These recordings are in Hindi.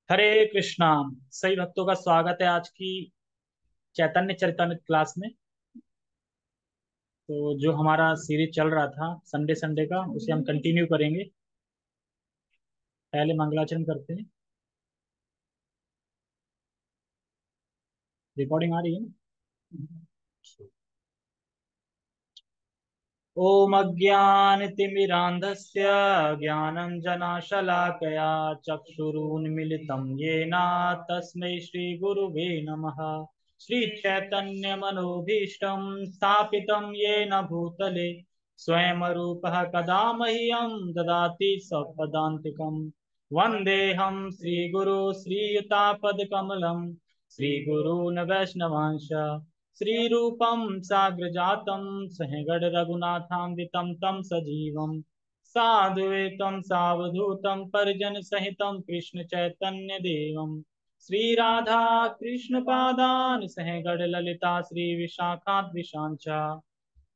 हरे कृष्णा। सभी भक्तों का स्वागत है आज की चैतन्य चरितामृत क्लास में। तो जो हमारा सीरीज चल रहा था संडे संडे का, उसे हम कंटिन्यू करेंगे। पहले मंगलाचरण करते हैं। रिकॉर्डिंग आ रही है ना? ओम अज्ञानतिमिरान्धस्य ज्ञानञ्जनशलाकया चक्षुरुन्मिलितं येन तस्मै श्रीगुरुवे नमः। श्रीचैतन्यमनोभीष्टं स्थापितं येन भूतले स्वयं रूपः कदा मह्यं ददाति स्वपदान्तिकम्। वन्देऽहं श्रीगुरु श्रीयुतापदकमलं श्रीगुरून् वैष्णवांश श्रीरूपं साग्रजातं सहगण रघुनाथान्वितं तं सजीवं साद्वैतं सावधूतं परिजन सहितं कृष्ण चैतन्य देवं श्रीराधा कृष्ण पादान सहगण ललिता श्री विशाखाद्विशांच।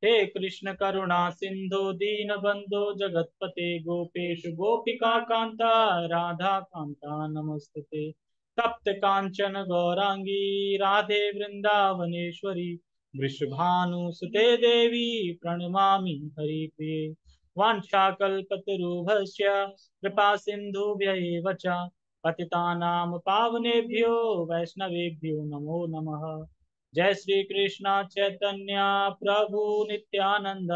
हे कृष्ण करुणा सिंधु दीन बंधु जगतपते गोपेश गोपिका कांता राधा कांता नमस्ते। तप्त कांचन गौरांगी राधे वृंदावनेश्वरी वृषभानुसुते देवी प्रणमामि हरिप्रिये। वाञ्छाकल्पतरुभ्यश्च कृपा सिन्धुभ्य एव च पतितानां पावनेभ्यो वैष्णवेभ्यो नमो नमः। जय श्री कृष्ण चैतन्य प्रभु नित्यानंद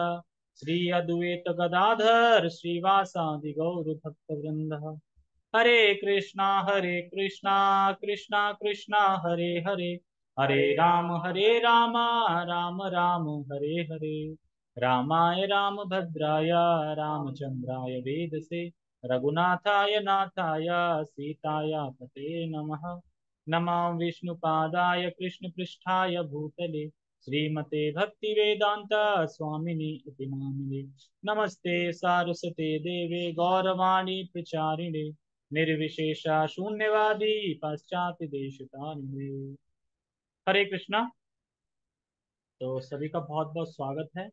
श्री अद्वैत गदाधर श्रीवासादि गौर भक्त वृंद। हरे कृष्णा कृष्णा कृष्णा हरे हरे हरे राम राम राम हरे हरे। रामाय रामभद्राय रामचंद्राय वेदसे रघुनाथाय नाथाय सीताय पते नमः। नमः विष्णुपादाय कृष्णपृष्ठाय भूतले श्रीमते भक्तिवेदांत स्वामिनि इति नामिने। नमस्ते सारस्वते देवे गौरवाणी प्रचारिणे निर्विशेषा शून्यवादी पाश्चात्य देशतारिणे। हरे कृष्णा। तो सभी का बहुत बहुत स्वागत है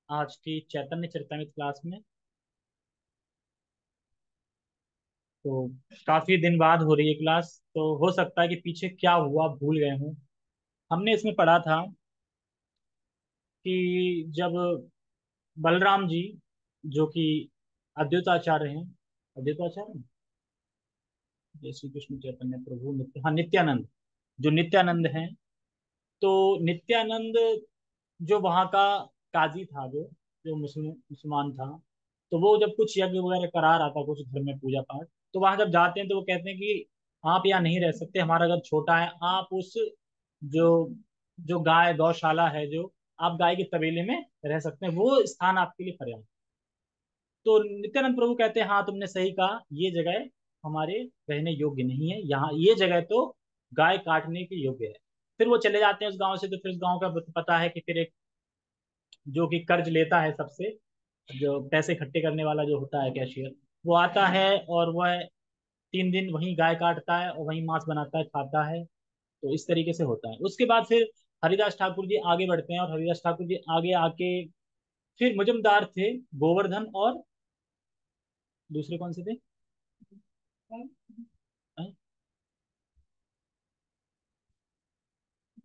आज की चैतन्य चरितामृत क्लास में। तो काफी दिन बाद हो रही है क्लास, तो हो सकता है कि पीछे क्या हुआ भूल गए हों। हमने इसमें पढ़ा था कि जब बलराम जी, जो कि अद्वैताचार्य हैं, अद्वैताचार्य हैं? जय श्री कृष्ण चैतन्य प्रभु नित्यानंद, जो नित्यानंद हैं। तो नित्यानंद जो वहाँ का काजी था, जो मुसलमान था, तो वो जब कुछ यज्ञ वगैरह करा रहा था कुछ घर में पूजा पाठ, तो वहां जब जाते हैं तो वो कहते हैं कि आप यहाँ नहीं रह सकते, हमारा घर छोटा है, आप उस जो जो गाय गौशाला है, जो आप गाय के तबेले में रह सकते हैं, वो स्थान आपके लिए पर्याप्त। तो नित्यानंद प्रभु कहते हैं हाँ तुमने सही कहा, ये जगह हमारे रहने योग्य नहीं है, यहाँ ये जगह तो गाय काटने के योग्य है। फिर वो चले जाते हैं उस गांव से। तो फिर उस गांव का पता है कि फिर एक जो कि कर्ज लेता है सबसे, जो पैसे इकट्ठे करने वाला जो होता है कैशियर, वो आता है और वह 3 दिन वहीं गाय काटता है और वहीं मांस बनाता है, खाता है। तो इस तरीके से होता है। उसके बाद फिर हरिदास ठाकुर जी आगे बढ़ते हैं, और हरिदास ठाकुर जी आगे आके फिर मुजमदार थे गोवर्धन और दूसरे कौन से थे? हैं?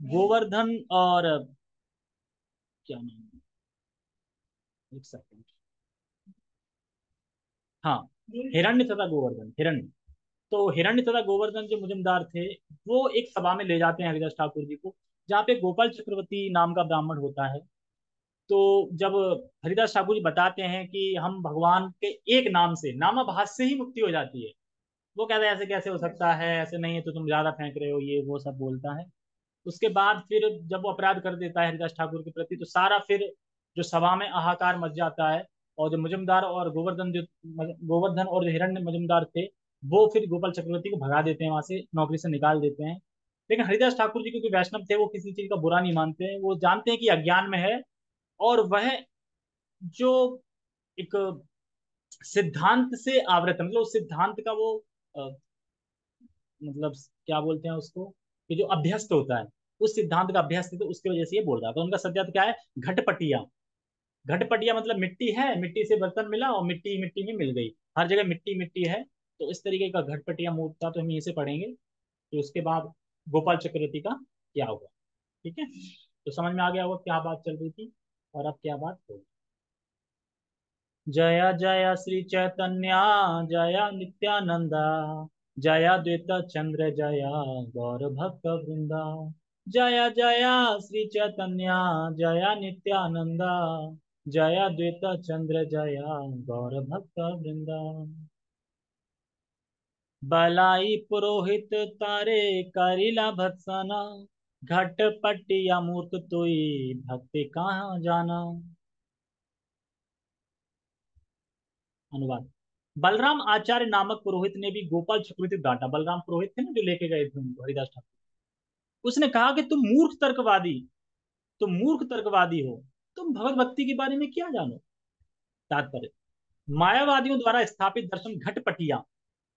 गोवर्धन और क्या नाम है? एक सेकंड। हाँ, हिरण्य तथा गोवर्धन। हिरण्य, तो हिरण्य तथा गोवर्धन जो मुजमदार थे, वो एक सभा में ले जाते हैं हरिदास ठाकुर जी को, जहाँ पे गोपाल चक्रवर्ती नाम का ब्राह्मण होता है। तो जब हरिदास ठाकुर जी बताते हैं कि हम भगवान के एक नाम से, नामाभास से ही मुक्ति हो जाती है, वो कहते हैं ऐसे कैसे हो सकता है, ऐसे नहीं है, तो तुम ज्यादा फेंक रहे हो, ये वो सब बोलता है। उसके बाद फिर जब वो अपराध कर देता है हरिदास ठाकुर के प्रति, तो सारा फिर जो सभा में हाहाकार मच जाता है। और जो मुजमदार और गोवर्धन और जो हिरण्य मुजमदार थे, वो फिर गोपाल चक्रवर्ती को भगा देते हैं, वहां से नौकरी से निकाल देते हैं। लेकिन हरिदास ठाकुर जी क्योंकि वैष्णव थे, वो किसी चीज का बुरा नहीं मानते हैं, वो जानते हैं कि अज्ञान में है। और वह जो एक सिद्धांत से आवृत है, मतलब उस सिद्धांत का वो अ, मतलब क्या बोलते हैं उसको, कि जो अभ्यस्त होता है, उस सिद्धांत का अभ्यस्त है, तो उसकी वजह से ये बोल रहा था। उनका सत्यार्थ क्या है? घटपटिया। घटपटिया मतलब मिट्टी है, मिट्टी से बर्तन मिला और मिट्टी मिट्टी में मिल गई, हर जगह मिट्टी मिट्टी है। तो इस तरीके का घटपटिया मूर्त था, तो हम यहीं से पढ़ेंगे कि उसके बाद गोपाल चक्रवर्ती का क्या होगा। ठीक है, तो समझ में आ गया होगा क्या बात चल रही थी और अब क्या बात होगी। जय जय श्री चैतन्य, जय नित्यानंदा, जय द्वैत चंद्र, जय गौर भक्त वृंदा। जय जय श्री चैतन्य, जय नित्यानंदा, जय द्वैत चंद्र, जय गौर भक्त वृंदा। बलाई पुरोहित तारे करिला भत्सना, घट पटिया मूर्ख तुई भक्ति कहाँ जाना। अनुवाद। बलराम आचार्य नामक पुरोहित ने भी गोपाल चक्रवर्ती को डांटा। बलराम पुरोहित थे ना जो लेके गए थे उनको, हरिदास ठाकुर। उसने कहा कि तुम मूर्ख तर्कवादी हो, तुम भगवत भक्ति के बारे में क्या जानो। तात्पर्य, मायावादियों द्वारा स्थापित दर्शन घटपटिया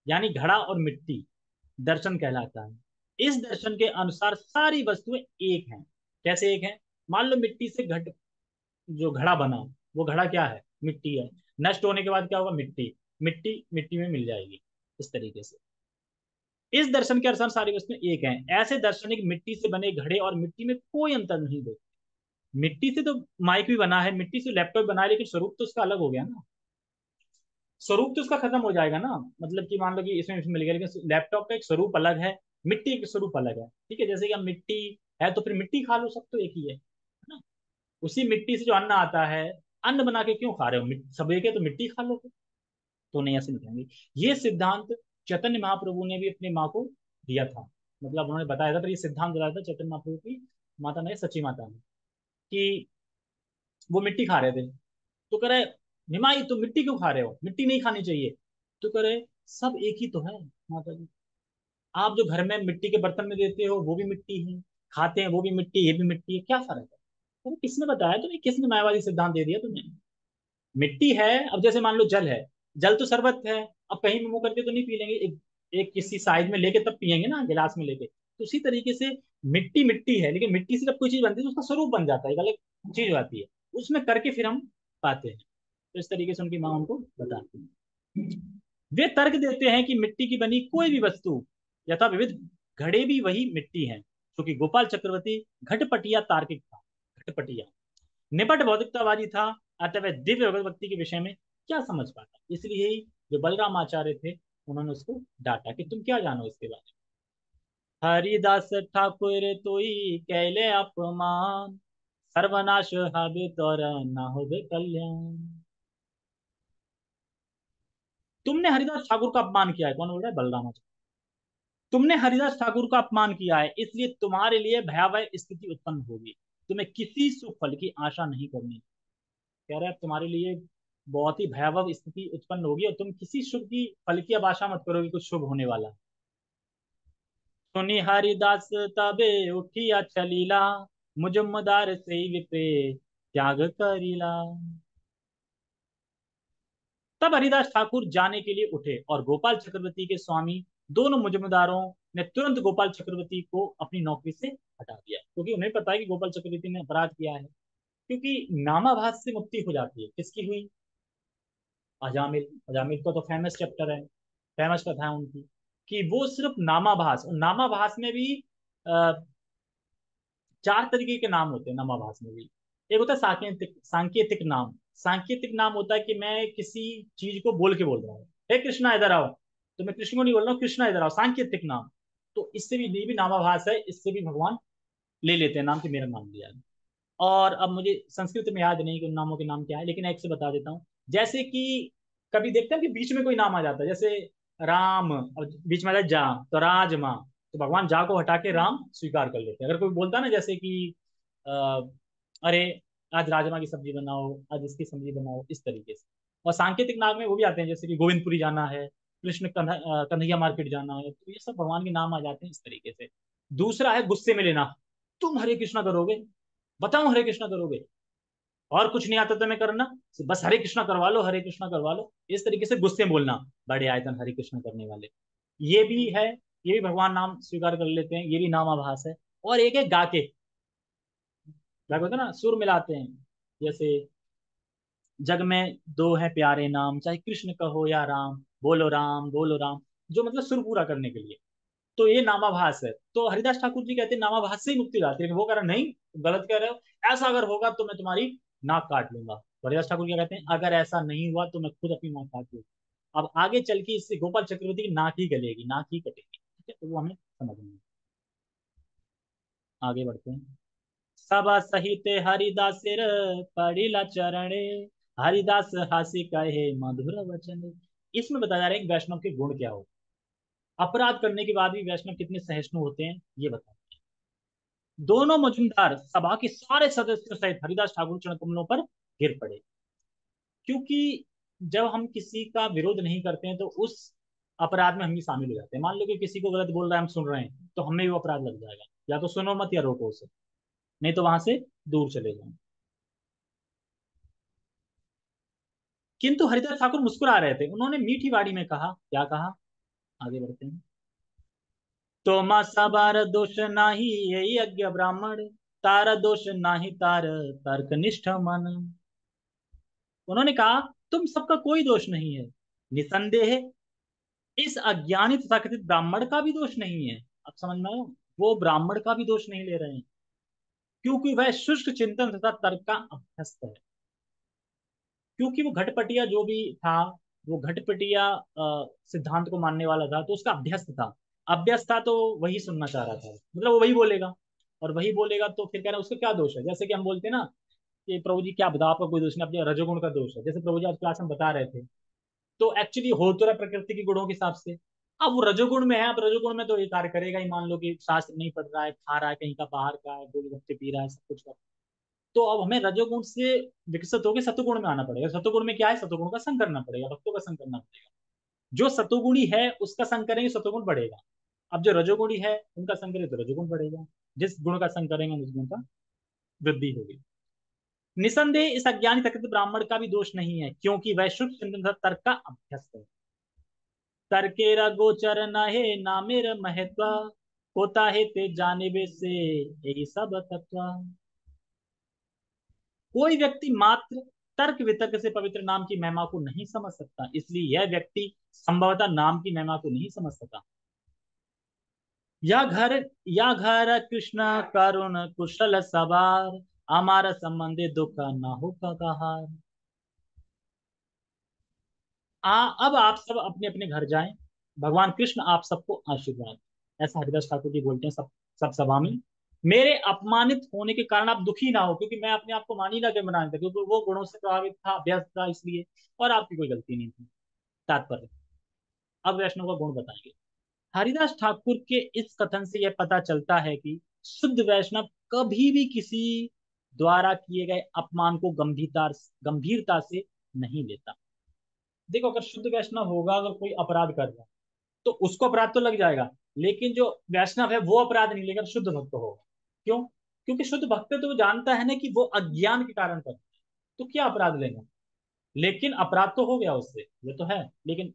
यानी घड़ा और मिट्टी दर्शन कहलाता है। इस दर्शन के अनुसार सारी वस्तुएं एक हैं। कैसे एक हैं? मान लो मिट्टी से घट, जो घड़ा बना, वो घड़ा क्या है? मिट्टी है। नष्ट होने के बाद क्या होगा? मिट्टी। मिट्टी मिट्टी में मिल जाएगी। इस तरीके से इस दर्शन के अनुसार सारी वस्तुएं एक हैं। ऐसे दार्शनिक मिट्टी से बने घड़े और मिट्टी में कोई अंतर नहीं देखते। मिट्टी से तो माइक भी बना है, मिट्टी से लैपटॉप बना है, लेकिन स्वरूप तो उसका अलग हो गया ना। स्वरूप तो उसका खत्म हो जाएगा ना। मतलब कि मान लो कि इसमें मिल गया, लेकिन लैपटॉप का एक स्वरूप अलग है, मिट्टी का स्वरूप अलग है। ठीक है, जैसे कि अब मिट्टी है तो फिर मिट्टी खा लो, सब तो एक ही है ना। उसी मिट्टी से जो अन्न आता है, अन्न बना के क्यों खा रहे हो? सब एक है तो मिट्टी खा लो फिर। तो नहीं, ऐसे नहीं कहेंगे। ये सिद्धांत चैतन्य महाप्रभु ने भी अपनी माँ को दिया था। मतलब उन्होंने बताया था, पर ये सिद्धांत बताया था चैतन्य महाप्रभु की माता ने, सची माता ने, कि वो मिट्टी खा रहे थे। तो कह रहे, निमाई तुम मिट्टी क्यों खा रहे हो? मिट्टी नहीं खानी चाहिए। तो कह रहे, सब एक ही तो है माता जी। आप जो घर में मिट्टी के बर्तन में देते हो वो भी मिट्टी है, खाते हैं वो भी मिट्टी, ये भी मिट्टी है, क्या फर्क है? तो किसने बताया तुम्हें? किसने मायावादी सिद्धांत दे दिया तुम्हें? मिट्टी है। अब जैसे मान लो जल है, जल तो शरबत है। अब कहीं भी मुंह करके तो नहीं पी लेंगे, एक किसी साइड में लेके तब पियेंगे ना, गिलास में लेके। तो उसी तरीके से मिट्टी मिट्टी है, लेकिन मिट्टी से जब कोई चीज बनती है तो उसका स्वरूप बन जाता है, एक अलग चीज हो जाती है। उसमें करके फिर हम पाते हैं। तो इस तरीके से उनकी माँ उनको बताती है। वे तर्क देते हैं कि मिट्टी की बनी कोई भी वस्तु यथा विविध घड़े भी वही मिट्टी है, क्योंकि गोपाल चक्रवर्ती घटपटिया तार्किक था। घटपटिया निपट भौतिकतावादी था, अतः वह दिव्य भगवत भक्ति के विषय में क्या समझ पाता। इसलिए ही जो बलराम आचार्य थे, उन्होंने उसको डांटा कि तुम क्या जानो इसके बारे में। हरिदास ठाकुर तोई कैले अपमान, सर्वनाश हावे तोर ना होवे कल्याण। तुमने हरिदास ठाकुर का अपमान किया है। कौन बोल रहा है? बलराम आचार्य। तुमने हरिदास ठाकुर का अपमान किया है, इसलिए तुम्हारे लिए भयावह स्थिति उत्पन्न होगी। तुम्हें किसी सुख फल की आशा नहीं करनी। कह रहे हैं तुम्हारे लिए बहुत ही भयावह स्थिति उत्पन्न होगी और तुम किसी शुभ की फल की अब आशा मत करो कि कुछ शुभ होने वाला है। सुनी हरिदास तबे उठिया चलीला, मुजम्मदार से विप्रे त्याग करीला। तब हरिदास ठाकुर जाने के लिए उठे और गोपाल चक्रवर्ती के स्वामी दोनों मुजम्मदारों ने तुरंत गोपाल चक्रवर्ती को अपनी नौकरी से हटा दिया, क्योंकि उन्हें पता है कि गोपाल चक्रवर्ती ने अपराध किया है। क्योंकि नामाभास से मुक्ति हो जाती है, किसकी हुई? अजामिल। अजामिल का तो फेमस चैप्टर है, फेमस कथा है उनकी, कि वो सिर्फ नामाभास, और नामाभास में भी आ, चार तरीके के नाम होते हैं। नामाभास में भी एक होता है सांकेतिक, सांकेतिक नाम। सांकेतिक नाम होता है कि मैं किसी चीज को बोल के बोल रहा हूँ, हे कृष्णा इधर आओ, तो मैं कृष्ण को नहीं बोल रहा हूँ, कृष्णा इधर आओ, सांकेतिक नाम। तो इससे भी, ये भी नामाभास है, इससे भी भगवान ले लेते हैं नाम, कि मेरा नाम लिया है। और अब मुझे संस्कृत में याद नहीं कि उन नामों के नाम क्या है, लेकिन एक से बता देता हूँ। जैसे कि कभी देखते हैं कि बीच में कोई नाम आ जाता है, जैसे राम और बीच में आ जाए जा, तो राज माँ, तो भगवान जा को हटा के राम स्वीकार कर लेते हैं। अगर कोई बोलता है ना, जैसे कि अ, अरे आज राजमा की सब्जी बनाओ, आज इसकी सब्जी बनाओ, इस तरीके से। और सांकेतिक नाम में वो भी आते हैं, जैसे कि गोविंदपुरी जाना है, कृष्ण कन्हैया मार्केट जाना है, तो ये सब भगवान के नाम आ जाते हैं इस तरीके से। दूसरा है गुस्से में लेना। तुम हरे कृष्णा करोगे? बताओ हरे कृष्णा करोगे? और कुछ नहीं आता तुम्हें करना, बस हरे कृष्णा करवा लो, हरे कृष्णा करवा लो, इस तरीके से गुस्से में बोलना। बड़े आयतन हरे कृष्णा करने वाले, ये भी है। ये भी भगवान नाम स्वीकार कर लेते हैं, ये भी नाम आभास है। और एक है गा के, क्या होता है ना, सुर मिलाते हैं। जैसे जग में दो हैं प्यारे नाम, चाहे कृष्ण कहो या राम, बोलो राम, जो मतलब सुर पूरा करने के लिए। तो ये नामाभास है। तो हरिदास ठाकुर जी कहते हैं नामाभास से ही मुक्ति लाती है, लेकिन वो कह रहा नहीं, तुम गलत कह रहे हो, ऐसा अगर होगा तो मैं तुम्हारी नाक काट लूंगा। तो हरिदास ठाकुर क्या कहते हैं, अगर ऐसा नहीं हुआ तो मैं खुद अपनी नाक काट लूंगा। अब आगे चल के इससे गोपाल चक्रवर्ती की नाक ही गलेगी, नाक ही कटेगी, ठीक है, तो वो हमें समझना है। आगे बढ़ते हैं। सभा सहित हरिदासेर पड़िला चरणे, हरिदास हासि कहे मधुर वचन। इसमें बताया जा रहा है कि वैष्णव के गुण क्या हो, अपराध करने के बाद भी वैष्णव कितने सहिष्णु होते हैं ये बता। दोनों मजुमदार सभा के सारे सदस्यों सहित हरिदास ठाकुर चरण कमलों पर गिर पड़े, क्योंकि जब हम किसी का विरोध नहीं करते हैं तो उस अपराध में हम भी शामिल हो जाते हैं। मान लो कि किसी को गलत बोल रहा है, हम सुन रहे हैं, तो हमें भी वो अपराध लग जाएगा। या तो सुनो मत या रोको उसे, नहीं तो वहां से दूर चले जाओ। किंतु हरिदास ठाकुर मुस्कुरा रहे थे। उन्होंने मीठी वाणी में कहा, क्या कहा, आगे बढ़ते हैं। तो मा सबार दोष नाही, ये यज्ञ ब्राह्मण, तार दोष नाही तार तर्क निष्ठ मन। उन्होंने कहा तुम सबका कोई दोष नहीं है, निसंदेह इस अज्ञानी तथा कथित ब्राह्मण का भी दोष नहीं है। अब समझ में आया, वो ब्राह्मण का भी दोष नहीं ले रहे हैं, क्योंकि वह शुष्क चिंतन तथा तर्क का अभ्यस्त है। क्योंकि वो घटपटिया जो भी था, वो घटपटिया सिद्धांत को मानने वाला था, तो उसका अभ्यस्त था। अभ्यस्त था तो वही सुनना चाह रहा था, मतलब वो वही बोलेगा। और वही बोलेगा तो फिर कह रहा है उसका क्या दोष है। जैसे कि हम बोलते हैं ना कि प्रभु जी क्या बताओ, आपका कोई दोष नहीं, अपने रजोगुण का दोष है। जैसे प्रभु जी आज क्लास में बता रहे थे, तो एक्चुअली हो तो रहा प्रकृति के गुणों के हिसाब से। अब वो रजोगुण में है, अब रजोगुण में तो ये कार्य करेगा ही। मान लो कि शास्त्र नहीं पढ़ रहा है, खा रहा है कहीं का बाहर का है, गोलगप्पे पी रहा है, सब कुछ कर, तो अब हमें रजोगुण से विकसित होकर सतुगुण में आना पड़ेगा। सतुगुण में क्या है, सतुगुण का संग करना पड़ेगा, भक्तों का संग करना पड़ेगा। जो सतुगुणी है उसका संग करेंगे, सतुगुण बढ़ेगा। अब जो रजोगुणी है उनका संग करेंगे तो रजोगुण बढ़ेगा। जिस गुण का संग करेंगे उस गुण का वृद्धि होगी। निसंदेह इस अज्ञानी तकृत ब्राह्मण का भी दोष नहीं है, क्योंकि वह शुद्ध चिंतन तथा तर्क का अभ्यस्त है। तर्केरा गोचर न है नामेर महत्व, होता है ते जानिबे से यही सब तत्व। कोई व्यक्ति मात्र तर्क वितर्क से पवित्र नाम की महिमा को नहीं समझ सकता, इसलिए यह व्यक्ति संभवतः नाम की महिमा को नहीं समझ सका। या घर या घर कृष्ण करुण कुशल सवार, हमारा संबंधे दुख न हो कहार। अब आप सब अपने अपने घर जाएं, भगवान कृष्ण आप सबको आशीर्वाद। ऐसा हरिदास ठाकुर जी बोलते हैं सब सब सभा में। मेरे अपमानित होने के कारण आप दुखी ना हो, क्योंकि मैं अपने आप को मान ही ना के बना था, क्योंकि वो गुणों से प्रभावित था, अभ्यस्त था, इसलिए। और आपकी कोई गलती नहीं थी। तात्पर्य, अब वैष्णव का गुण बताएंगे। हरिदास ठाकुर के इस कथन से यह पता चलता है कि शुद्ध वैष्णव कभी भी किसी द्वारा किए गए अपमान को गंभीरता से नहीं लेता। देखो, अगर शुद्ध वैष्णव होगा, अगर कोई अपराध कर रहा है तो उसको अपराध तो लग जाएगा, लेकिन जो वैष्णव है वो अपराध नहीं लेगा, शुद्ध भक्त होगा। क्यों? क्योंकि शुद्ध भक्त तो वो जानता है ना कि वो अज्ञान के कारण कर रहा है, तो क्या अपराध लेगा। लेकिन अपराध तो हो गया उससे, ये तो है, लेकिन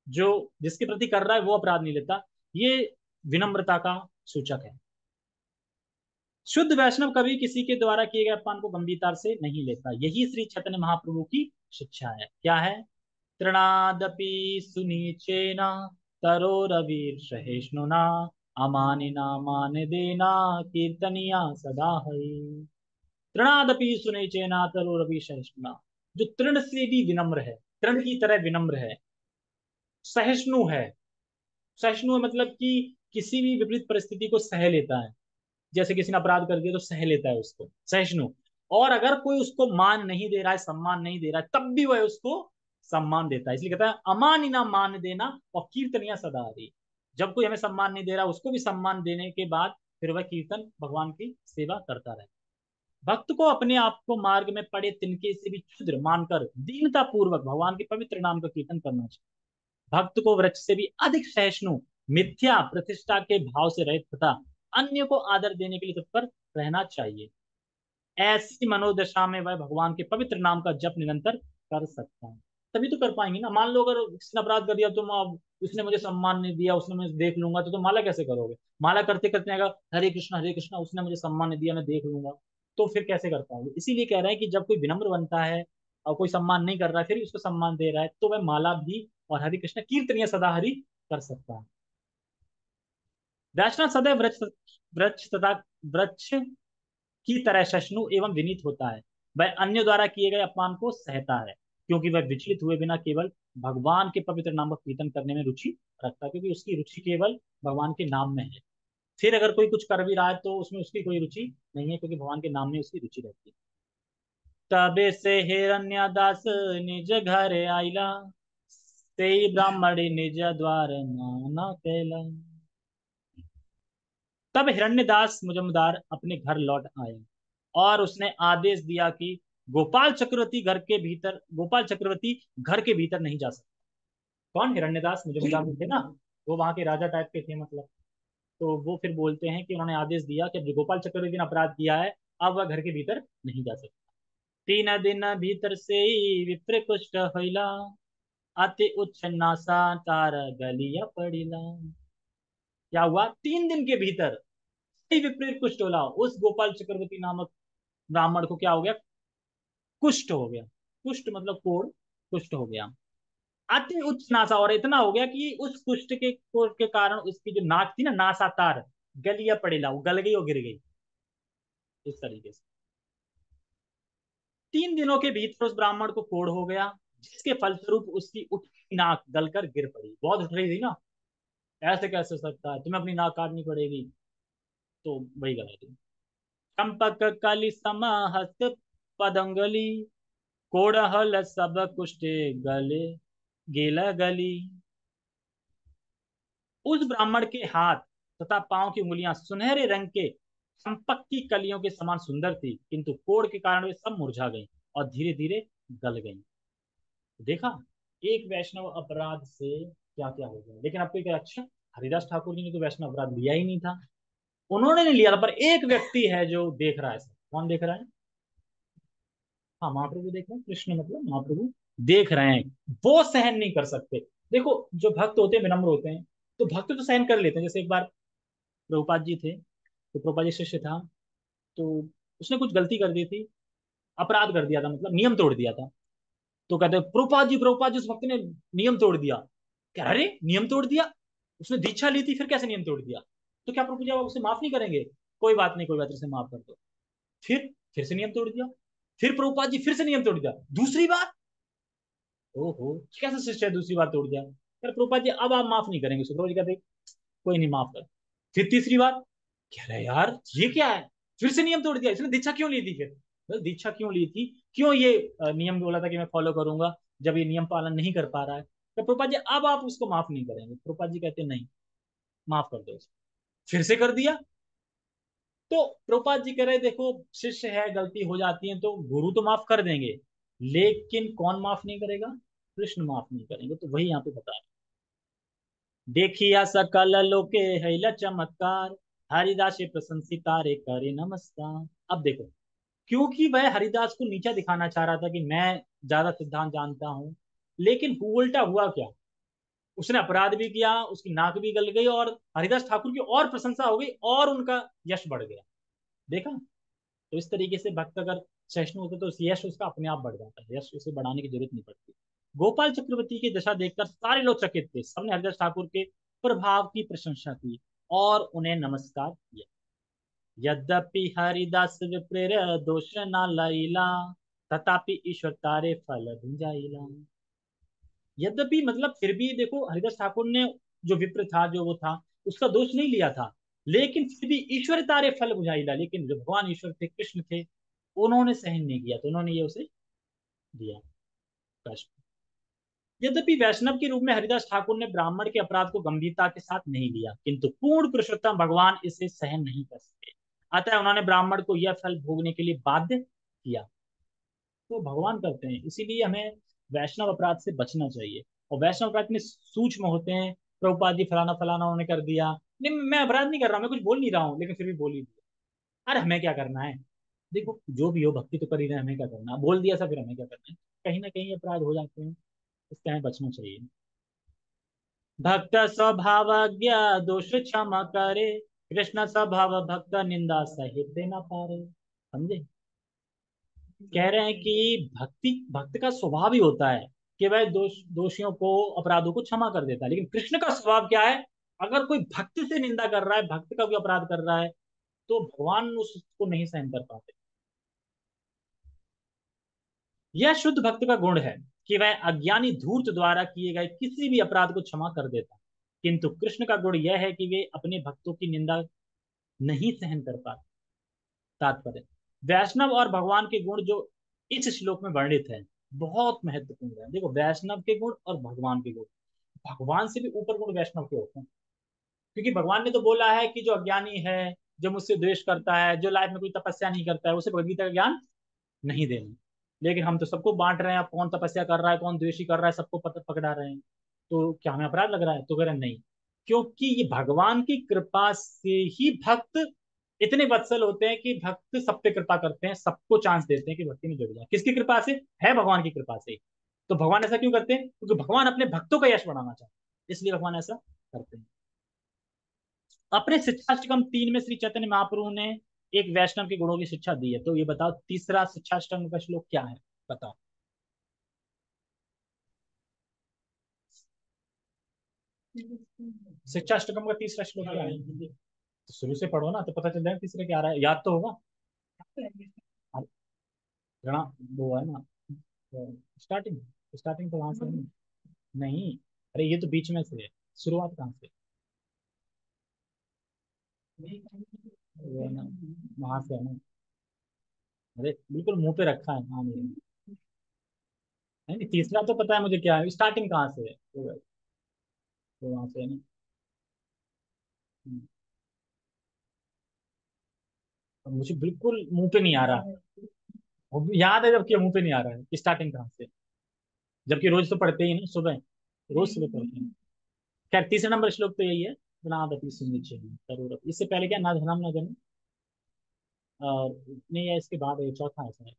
जो जिसके प्रति कर रहा है वो अपराध नहीं लेता। ये विनम्रता का सूचक है। शुद्ध वैष्णव कभी किसी के द्वारा किए गए अपमान को गंभीरता से नहीं लेता। यही श्री चैतन्य महाप्रभु की शिक्षा है। क्या है? तृणादपि सुनीचेन तरोरवीर सहिष्णुना, अमानिना मान देना कीर्तनिया सदा हरि। तृणादपि सुनीचेना तरोरवि सहिष्णुना, जो तृण से भी विनम्र है, तृण की तरह विनम्र है, सहिष्णु है। सहिष्णु मतलब कि किसी भी विपरीत परिस्थिति को सह लेता है। जैसे किसी ने अपराध कर दिया तो सह लेता है उसको, सहिष्णु। और अगर कोई उसको मान नहीं दे रहा है, सम्मान नहीं दे रहा है, तब भी वह उसको सम्मान देता है। इसलिए कहता है अमानिना मान देना और कीर्तनिया सदा हरि। जब कोई हमें सम्मान नहीं दे रहा, उसको भी सम्मान देने के बाद फिर वह कीर्तन, भगवान की सेवा करता रहे। भक्त को अपने आप को मार्ग में पड़े तिनके से भी क्षुद्र मानकर दीनता पूर्वक भगवान के पवित्र नाम का कीर्तन करना चाहिए। भक्त को वृक्ष से भी अधिक सहिष्णु, मिथ्या प्रतिष्ठा के भाव से रहित तथा अन्य को आदर देने के लिए तत्पर रहना चाहिए। ऐसी मनोदशा में वह भगवान के पवित्र नाम का जप निरंतर कर सकता है। तभी तो कर पाएंगे ना। मान लो अगर किसी ने अपराध कर दिया, तुम अब उसने मुझे सम्मान नहीं दिया, उसने मुझे देख लूंगा, तो तुम माला कैसे करोगे? माला करते करते आएगा हरे कृष्णा, उसने मुझे सम्मान नहीं दिया, मैं देख लूंगा, तो फिर कैसे कर पाओगे? इसीलिए कह रहे हैं कि जब कोई विनम्र बनता है और कोई सम्मान नहीं कर रहा है फिर भी उसको सम्मान दे रहा है, तो वह माला भी और हरि कृष्ण कीर्तनिया सदा हरि कर सकता है। वैष्णव सदैव वृक्ष वृक्ष तथा वृक्ष की तरह सहिष्णु एवं विनीत होता है। वह अन्य द्वारा किए गए अपमान को सहता है, क्योंकि वह विचलित हुए बिना केवल भगवान के पवित्र नाम का कीर्तन करने में रुचि रखता है, क्योंकि उसकी रुचि केवल भगवान के नाम में है। फिर अगर कोई कुछ कर भी रहा है तो उसमें उसकी कोई रुचि नहीं है, क्योंकि भगवान के नाम में उसकी रुचि रहती है। तबे से हिरण्यदास निज घर आइला, ते ब्राह्मणी निज द्वार नाना कैला। तब हिरण्यदास मुजमदार अपने घर लौट आया और उसने आदेश दिया कि गोपाल चक्रवर्ती घर के भीतर नहीं जा सकता। कौन? हिरण्यदास मुजमदार थे ना, वो वहां के राजा टाइप के थे मतलब। तो वो फिर बोलते हैं कि उन्होंने आदेश दिया कि जो गोपाल चक्रवर्ती ने अपराध किया है, अब वह घर के भीतर नहीं जा सकता। 3 दिन भीतर से ही विप्र कुष्ठ होइला, अति उच्च नासा तार गलिया पड़िला। क्या हुआ? 3 दिन के भीतर ही विपरीत कुष्ठ होला, उस गोपाल चक्रवर्ती नामक ब्राह्मण को क्या हो गया? कुष्ठ हो गया। कुष्ठ मतलब कोढ़, कुष्ठ हो गया। अति उच्च नासा, और इतना हो गया कि उस कुष्ठ के कोढ़ के कारण उसकी जो नाक थी ना, नासा तार गलिया पड़ेला, वो गल गई और गिर गई। इस तरीके से 3 दिनों के भीतर उस ब्राह्मण को कोढ़ हो गया, जिसके फलस्वरूप उसकी उठी नाक गलकर गिर पड़ी। बहुत उठ रही थी ना, ऐसे कैसे हो सकता है, तुम्हें अपनी नाक काटनी पड़ेगी। तो वही गला थी। चंपक कली समहस्त पदंगली, कोड़हल सब कुष्ठे गले गेला गली। उस ब्राह्मण के हाथ तथा पांव की उंगलियां सुनहरे रंग के चंपक की कलियों के समान सुंदर थी, किंतु कोढ़ के कारण वे सब मुरझा गईं और धीरे धीरे गल गईं। देखा, एक वैष्णव अपराध से क्या क्या हो गया। लेकिन आपको क्या, अच्छा, हरिदास ठाकुर जी ने तो वैष्णव अपराध लिया ही नहीं था, उन्होंने नहीं लिया था, पर एक व्यक्ति है जो देख रहा है सब। कौन देख रहा है? हाँ, महाप्रभु देख रहे हैं, कृष्ण मतलब महाप्रभु देख रहे हैं। वो सहन नहीं कर सकते। देखो, जो भक्त होते हैं विनम्र होते हैं, तो भक्त तो सहन कर लेते हैं। जैसे एक बार प्रभुपाद जी थे, तो प्रभुपाद जी शिष्य था, तो उसने कुछ गलती कर दी थी, अपराध कर दिया था, मतलब नियम तोड़ दिया था। तो कहते हैं प्रभुपाद जी उस भक्त ने नियम तोड़ दिया। कह अरे नियम तोड़ दिया, उसने दीक्षा ली थी, फिर कैसे नियम तोड़ दिया? तो क्या प्रभु जी आप उसे माफ नहीं करेंगे? कोई बात नहीं, कोई बात नहीं, उसे माफ कर दो। फिर से नियम तोड़ दिया। फिर प्रभुपाद जी फिर से नियम तोड़ दिया, दूसरी बार। ओहो, कैसा शिष्य है, दूसरी बार तोड़ दिया। फिर प्रभुपाद जी अब आप माफ नहीं करेंगे? सुप्रभु जी कहते कोई नहीं, माफ कर। फिर तीसरी बार, कह रहे यार ये क्या है, फिर से नियम तोड़ दिया, इसने दीक्षा क्यों ली थी? फिर दीक्षा क्यों ली थी, क्यों ये नियम बोला था कि मैं फॉलो करूंगा, जब ये नियम पालन नहीं कर पा रहा है? तो प्रभुपाद जी अब आप उसको माफ नहीं करेंगे? प्रभुपाद जी कहते नहीं, माफ कर दो। फिर से कर दिया। तो प्रभुपाद जी कह रहे देखो, शिष्य है, गलती हो जाती है, तो गुरु तो माफ कर देंगे, लेकिन कौन माफ नहीं करेगा? कृष्ण माफ नहीं करेंगे। तो वही यहाँ पे बता रहे, देखिया सकल लोके हैला चमत्कार, हरिदास प्रशंसिता रे करे नमस्कार। अब देखो, क्योंकि वह हरिदास को नीचा दिखाना चाह रहा था कि मैं ज्यादा सिद्धांत जानता हूं, लेकिन उल्टा हुआ क्या? उसने अपराध भी किया, उसकी नाक भी गल गई, और हरिदास ठाकुर की और प्रशंसा हो गई, और उनका यश बढ़ गया। देखा? तो इस तरीके से भक्त अगर सहिष्णु होता तो यश उसका अपने आप बढ़ जाता है, यश उसे बढ़ाने की जरूरत नहीं पड़ती। गोपाल चक्रवर्ती की दशा देखकर सारे लोग चकित थे। सबने हरिदास ठाकुर के प्रभाव की प्रशंसा की और उन्हें नमस्कार किया। यद्यपि हरिदास विप्रेर दोष न लैला, तथापि ईश्वर तारे फल भुंजाइला। यद्यपि मतलब फिर भी देखो, हरिदास ठाकुर ने, जो विप्र था, जो वो था, उसका दोष नहीं लिया था, लेकिन फिर भी ईश्वर तारे फल बुझाइला, लेकिन जो भगवान ईश्वर थे, कृष्ण थे, उन्होंने सहन नहीं किया, तो उन्होंने ये उसे दिया कष्ट। यद्यपि वैष्णव के रूप में हरिदास ठाकुर ने ब्राह्मण के अपराध को गंभीरता के साथ नहीं लिया, किंतु पूर्ण पुरुषोत्तम भगवान इसे सहन नहीं कर सके, अतः उन्होंने ब्राह्मण को यह फल भोगने के लिए बाध्य किया। तो भगवान करते हैं, इसीलिए हमें वैष्णव अपराध से बचना चाहिए। और वैष्णव अपराध में सूक्ष्म होते हैं। प्रभुपाद जी फलाना फलाना उन्होंने कर दिया, नहीं मैं अपराध नहीं कर रहा हूँ, मैं कुछ बोल नहीं रहा हूँ, लेकिन फिर भी बोल ही दिया। अरे हमें क्या करना है? देखो, जो भी हो भक्ति तो कर ही रहे हैं, हमें क्या करना है? बोल दिया सब, फिर हमें क्या करना है? कहीं ना कहीं अपराध हो जाते हैं, इससे हमें बचना चाहिए। भक्त स्वभावज्ञ दोष क्षमा करे, कृष्ण स्वभाव भक्त निंदा सहित न पारे। समझे? कह रहे हैं कि भक्ति, भक्त का स्वभाव ही होता है कि वह दोषियों को, अपराधों को क्षमा कर देता है। लेकिन कृष्ण का स्वभाव क्या है? अगर कोई भक्त से निंदा कर रहा है, भक्त का कोई अपराध कर रहा है, तो भगवान उसको नहीं सहन कर पाते। यह शुद्ध भक्त का गुण है कि वह अज्ञानी धूर्त द्वारा किए गए किसी भी अपराध को क्षमा कर देता है। किंतु कृष्ण का गुण यह है कि वे अपने भक्तों की निंदा नहीं सहन कर पाते। तात्पर्य, वैष्णव और भगवान के गुण जो इस श्लोक में वर्णित है, बहुत महत्वपूर्ण है। देखो, वैष्णव के गुण और भगवान के गुण, भगवान से भी ऊपर गुण वैष्णव के होते हैं। क्योंकि भगवान ने तो बोला है कि जो अज्ञानी है, जो मुझसे द्वेष करता है, जो लाइफ में कोई तपस्या नहीं करता है, उसे भगवदगीता का ज्ञान नहीं देना। लेकिन हम तो सबको बांट रहे हैं, अब कौन तपस्या कर रहा है, कौन द्वेषी कर रहा है, सबको पकड़ा रहे हैं। तो क्या हमें अपराध लग रहा है? तो कह रहे हैं, नहीं। क्योंकि ये भगवान की कृपा से ही भक्त इतने वत्सल होते हैं कि भक्त सब पे कृपा करते हैं, सबको चांस देते हैं कि भक्ति में जुड़ जाए। किसकी कृपा से? है भगवान की कृपा से। तो भगवान ऐसा क्यों करते हैं? क्योंकि भगवान अपने भक्तों का यश बढ़ाना चाहते हैं, इसलिए भगवान ऐसा करते हैं। अपने शिक्षाष्टकम 3 में श्री चैतन्य महाप्रभु ने एक वैष्णव के गुणों की शिक्षा दी है। तो ये बताओ, तीसरा शिक्षाष्टकम का श्लोक क्या है? बताओ। शिक्षाष्टकम का तीसरा श्लोक क्या है? तो शुरू से पढ़ो ना, तो पता चल जाएगा तीसरे क्या आ रहा है, याद तो होगा। हाँ, रणा, वो है ना, स्टार्टिंग। स्टार्टिंग तो वहां से है ना? नहीं, अरे ये तो बीच में से है। शुरुआत कहाँ से? वो है ना, वहां से है ना। अरे बिल्कुल मुंह पे रखा है, हाँ नहीं। नहीं नहीं, तीसरा तो पता है मुझे क्या है, स्टार्टिंग कहाँ से है, तो वहां से है ना। मुझे बिल्कुल मुंह पे नहीं आ रहा। वो याद है, जबकि मुंह पे नहीं आ रहा है कि स्टार्टिंग कहाँ से। जबकि रोज तो पढ़ते ही ना सुबह, रोज सुबह पढ़ते हैं। खैर, तीसरा नंबर श्लोक तो यही है, गुणादपि सुनिचे जरूर। इससे पहले क्या, ना धनम ना जन्म, और नहीं है, इसके बाद ये चौथा है शायद।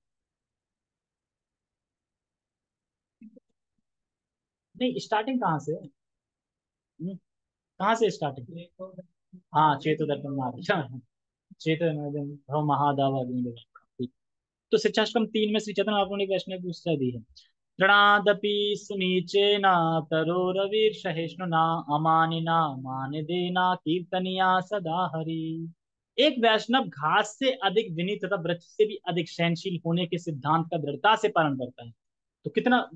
नहीं, स्टार्टिंग कहाँ से है? कहाँ से स्टार्टिंग? हाँ, चेतो दर्पण मार, चेतो भव महादाव अग्नि। ठीक। तो शिक्षाश्रम 3 में श्री चैतन्य महाप्रभु ने वैष्णव की शिक्षा दी है। तृणादपि सुनीचेन तरोरवीर सहिष्णुना अमानिना मान देना कीर्तनिया सदा हरि। एक वैष्णव घास से अधिक विनीत तथा वृक्ष से भी अधिक सहनशील होने के सिद्धांत का दृढ़ता से पालन करता है। तो कितना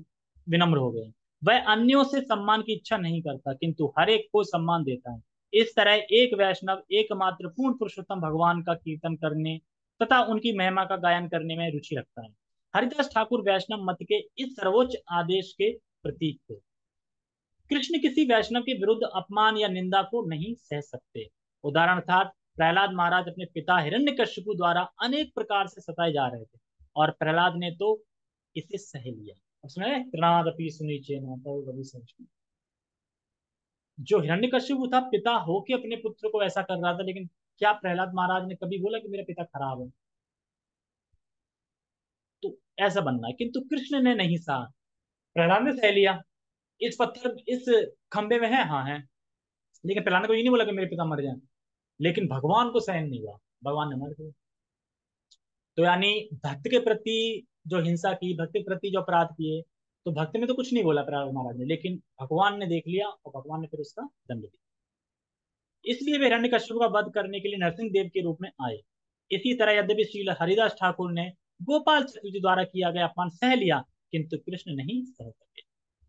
विनम्र हो गए। वह अन्यों से सम्मान की इच्छा नहीं करता, किंतु हर एक को सम्मान देता है। इस तरह एक वैष्णव एकमात्र पूर्ण पुरुषोत्तम भगवान का कीर्तन करने तथा उनकी महिमा का गायन करने में रुचि रखता है। हरिदास ठाकुर वैष्णव मत के इस सर्वोच्च आदेश के प्रतीक थे। कृष्ण किसी वैष्णव के विरुद्ध अपमान या निंदा को नहीं सह सकते। उदाहरणार्थ, प्रहलाद महाराज अपने पिता हिरण्यकशिपु द्वारा अनेक प्रकार से सताए जा रहे थे, और प्रहलाद ने तो इसे सह लिया। उसमें तृणादपि सुनीचे न तो रवि सहस्त्र। जो हिरण्यकशिपु था, पिता होके अपने पुत्र को ऐसा कर रहा था, लेकिन क्या प्रहलाद महाराज ने कभी बोला कि मेरा पिता खराब है? तो ऐसा बनना है, किंतु कृष्ण ने नहीं सहा। प्रहलाद ने सह लिया। इस पत्थर, इस खंबे में है, हाँ है। लेकिन प्रहलाद ने को ये नहीं बोला कि मेरे पिता मर जाए। लेकिन भगवान को सहन नहीं हुआ, भगवान ने मर गए। तो यानी भक्त के प्रति जो हिंसा की, भक्त के प्रति जो अपराध किए, तो भक्त ने तो कुछ नहीं बोला प्रहलाद महाराज ने, लेकिन भगवान ने देख लिया और भगवान ने फिर उसका दंड दिया। इसलिए वे हिरण्यकश्यप का वध करने के लिए नरसिंह देव के रूप में आए। इसी तरह यद्यपि श्री हरिदास ठाकुर ने गोपाल चक्रवर्ती द्वारा किया गया अपमान सह लिया, किंतु कृष्ण नहीं सह सके।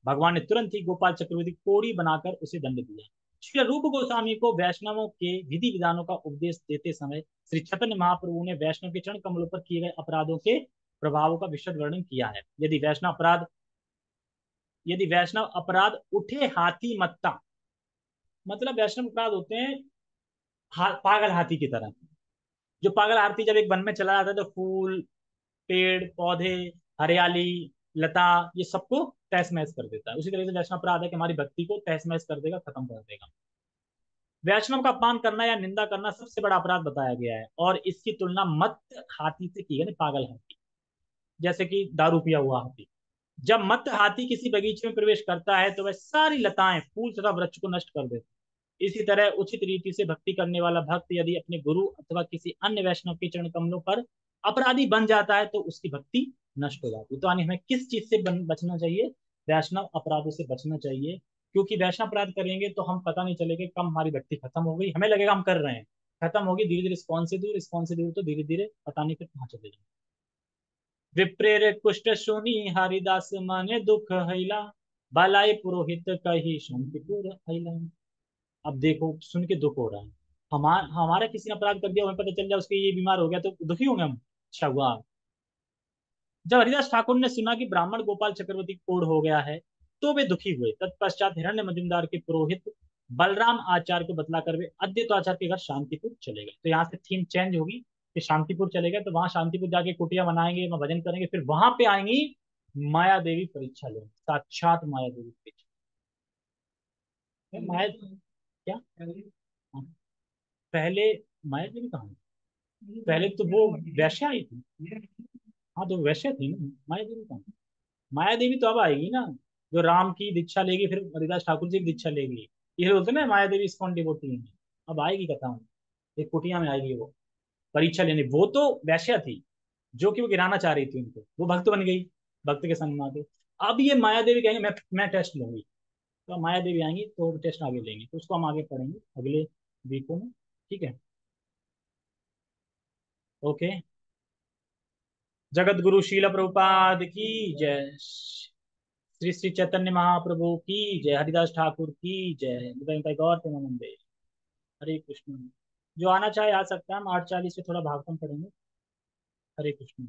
भगवान ने तुरंत ही गोपाल चक्रवर्ती को कोड़ी बनाकर उसे दंड दिया। श्री रूप गोस्वामी को वैष्णवों के विधि विधानों का उपदेश देते समय श्री चैतन्य महाप्रभु ने वैष्णव के चरण कमलों पर किए गए अपराधों के प्रभावों का विशद वर्णन किया है। यदि वैष्णव अपराध उठे हाथी मत्ता, मतलब वैष्णव अपराध होते हैं पागल हाथी की तरह। जो पागल हाथी जब एक वन में चला जाता है, तो फूल, पेड़ पौधे, हरियाली, लता, ये सबको तहस महस कर देता है। उसी तरह से वैष्णव अपराध है कि हमारी भक्ति को तहस महस कर देगा, खत्म कर देगा। वैष्णव का अपमान करना या निंदा करना सबसे बड़ा अपराध बताया गया है, और इसकी तुलना मत हाथी से की है, पागल हाथी, जैसे कि दारू पिया हुआ हाथी। जब मत हाथी किसी बगीचे में प्रवेश करता है, तो वह सारी लताएं, फूल तथा वृक्ष को नष्ट कर देता है। इसी तरह उचित रीति से भक्ति करने वाला भक्त यदि अपने गुरु अथवा किसी अन्य वैष्णव के चरण कमलों पर अपराधी बन जाता है, तो उसकी भक्ति नष्ट हो जाती है। तो यानी हमें किस चीज से बचना चाहिए? वैष्णव अपराधों से बचना चाहिए, क्योंकि वैष्णव अपराध करेंगे तो हम पता नहीं चलेगा कब हमारी भक्ति खत्म हो गई, हमें लगेगा हम कर रहे हैं, खत्म होगी, धीरे धीरे रिस्पॉन्स से दूर तो धीरे धीरे पता नहीं फिर कहाँ चले जाए। विप्रेर कुष्ठ सुनी हरिदास माने दुख हैला, बालाई पुरोहित कही शंकिपुर हैला। अब देखो सुन के दुख हो रहा है, हमारा किसी ने अपराध कर दिया, हमें पता चल जाए उसके ये बीमार हो गया तो दुखी होंगे हम। अच्छा हुआ। जब हरिदास ठाकुर ने सुना कि ब्राह्मण गोपाल चक्रवर्ती कोढ़ हो गया है, तो वे दुखी हुए। तत्पश्चात हिरण्य मजुमदार के पुरोहित बलराम आचार्य को बतलाकर वे अद्वैत आचार्य के घर शांतिपुर चले गए। तो यहाँ से थीम चेंज होगी कि शांतिपुर चले गए, तो वहां शांतिपुर जाके कुटिया बनाएंगे, वहां भजन करेंगे, फिर वहां पे आएंगी माया देवी परीक्षा लेंगे, साक्षात माया देवी परीक्षा। माया क्या? हाँ, पहले माया देवी कहाँ है? पहले तो वो वैश्या आई थी। हाँ तो वैश्या थी ना, माया देवी कहाँ? माया देवी तो अब आएगी ना, जो राम की दीक्षा लेगी फिर हरिदास ठाकुर जी की दीक्षा लेगी। ये बोलते हैं ना माया देवी इस्कॉन डिवोटी है। अब आएगी कथा में, एक कुटिया में आएगी वो परीक्षा लेने। वो तो वैश्या थी, जो कि वो गिराना चाह रही थी उनको, वो भक्त बन गई, भक्त के संग में आके। अब ये माया देवी कहेंगे मैं टेस्ट लूंगी, तो माया देवी आएंगी तो टेस्ट आगे लेंगे, तो उसको हम आगे पढ़ेंगे अगले वीकों में। ठीक है। ओके। जगत गुरु शील प्रभुपाद की जय, श्री श्री चैतन्य महाप्रभु की जय, हरिदास ठाकुर की जय, गौर प्रेमानंदे। हरे कृष्ण। जो आना चाहे आ सकता है, हम 8:40 से थोड़ा भागवतम पढ़ेंगे। हरे कृष्ण।